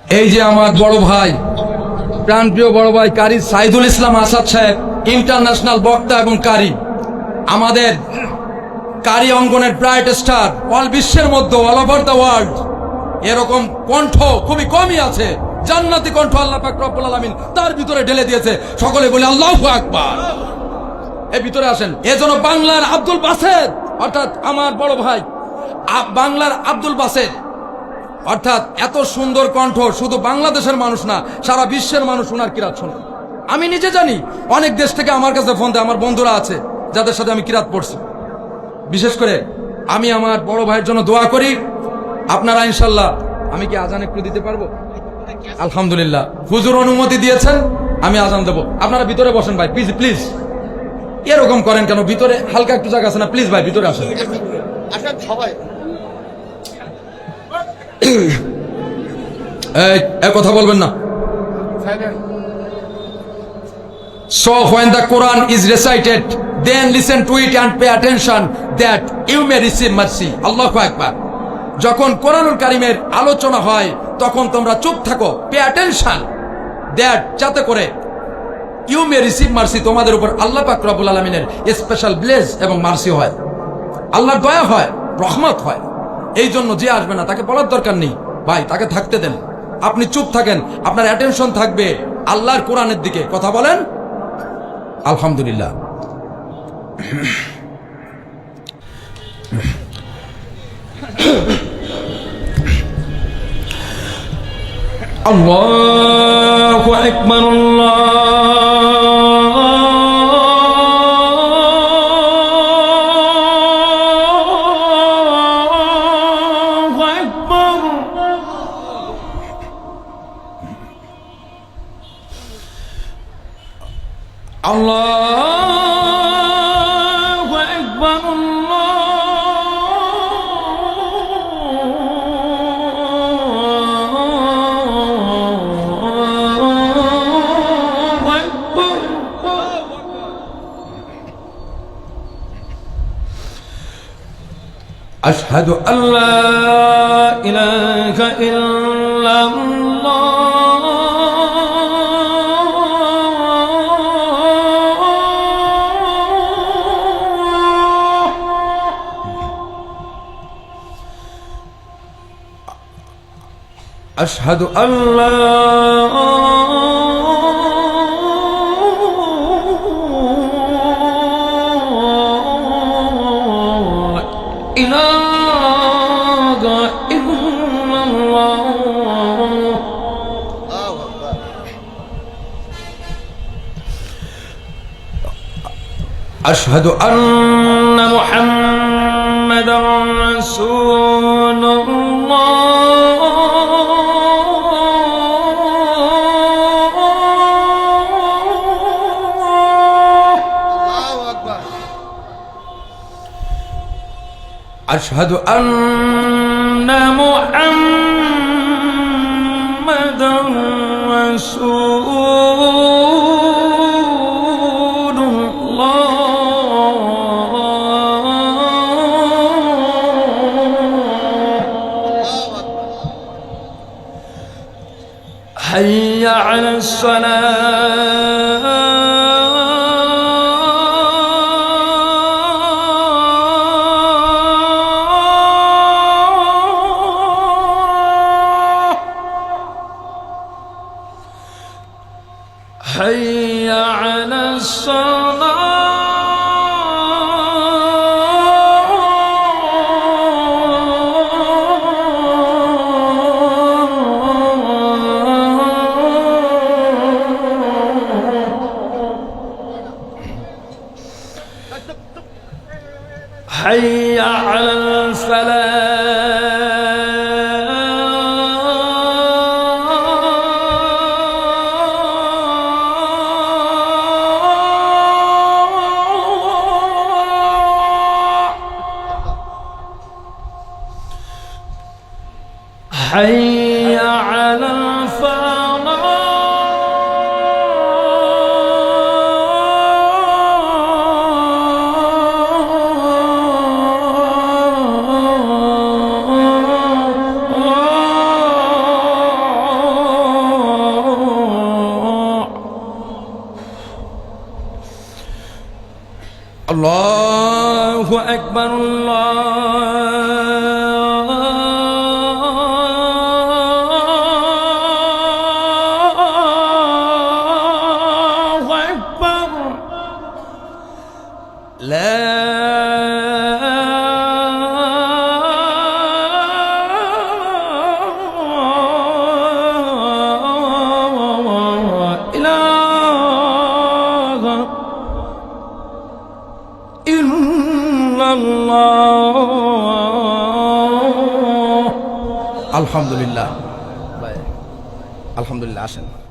এই যে আমার বড় ভাই, প্রাণপ্রিয় বড় ভাই কারি সাইদুল ইসলাম আসাদ সাহেব, ইন্টারন্যাশনাল বক্তা এবং কারি, আমাদের কারি অঙ্গনের ব্রাইট স্টার, অল বিশ্বের মধ্যে, অল ওভার দ্য ওয়ার্ল্ড এরকম কণ্ঠ খুবই কমই আছে। জান্নাতি কণ্ঠ আল্লাহ পাক রব্বুল আলামিন তার ভিতরে ঢেলে দিয়েছে। সকলে বলে আল্লাহু আকবার। এর ভিতরে আসেন। এজন্য বাংলার আব্দুল বাসেত, অর্থাৎ আমার বড় ভাই বাংলার আব্দুল বাসেত, অর্থাৎ এত সুন্দর কণ্ঠ শুধু বাংলাদেশের মানুষ না, সারা বিশ্বের মানুষ ওনার কিরাত শোনে। আমি নিজে জানি, অনেক দেশ থেকে আমার কাছে ফোন দেয়, আমার বন্ধুরা আছে যাদের সাথে আমি কিরাত পড়ছি। বিশেষ করে আমি আমার বড় ভাইয়ের জন্য দোয়া করি। আপনারা ইনশাল্লাহ, আমি কি আজান একটু দিতে পারবো? আলহামদুলিল্লাহ, হুজুর অনুমতি দিয়েছেন, আমি আজান দেবো। আপনারা ভিতরে বসেন ভাই, প্লিজ প্লিজ। এরকম করেন কেন? ভিতরে হালকা একটু জায়গা আছে না? প্লিজ ভাই ভিতরে আসেন। সবাই এই কথা বলবেন না। So when the Quran is recited, then listen to it and pay attention that you may receive mercy. Allahu Akbar. যখন কোরআনুল কারীমের আলোচনা হয় তখন তোমরা চুপ থাকো, pay attention that, যাতে করে you may receive mercy, তোমাদের উপর আল্লাহ পাক রব্বুল আলামিনের স্পেশাল ব্লেস এবং মার্সি হয়, আল্লাহর দয়া হয়, রহমত হয়। এই জন্য যে আসবে না তাকে বলার দরকার নেই ভাই, তাকে থাকতে দেন। আপনি চুপ থাকেন, আপনার অ্যাটেনশন থাকবে আল্লাহর কোরআনের দিকে। কথা বলেন আলহামদুলিল্লাহ। আল্লাহু আকবার, আল্লাহু আকবার। আল্লাহু আকবার, আল্লাহু আকবার। আশহাদু আল্লা ইলাহা ইল্লাল্লাহ أشهد أن لا إله إلا الله أشهد أن محمدا رسول الله أشهد أن محمدا رسول الله حي على الصلاة حي على الصلاة حي على الفلاح আল্লাহু আকবার আল্লাহু আকবার লা আলহামদুলিল্লাহ, আলহামদুলিল্লাহ। আসেন।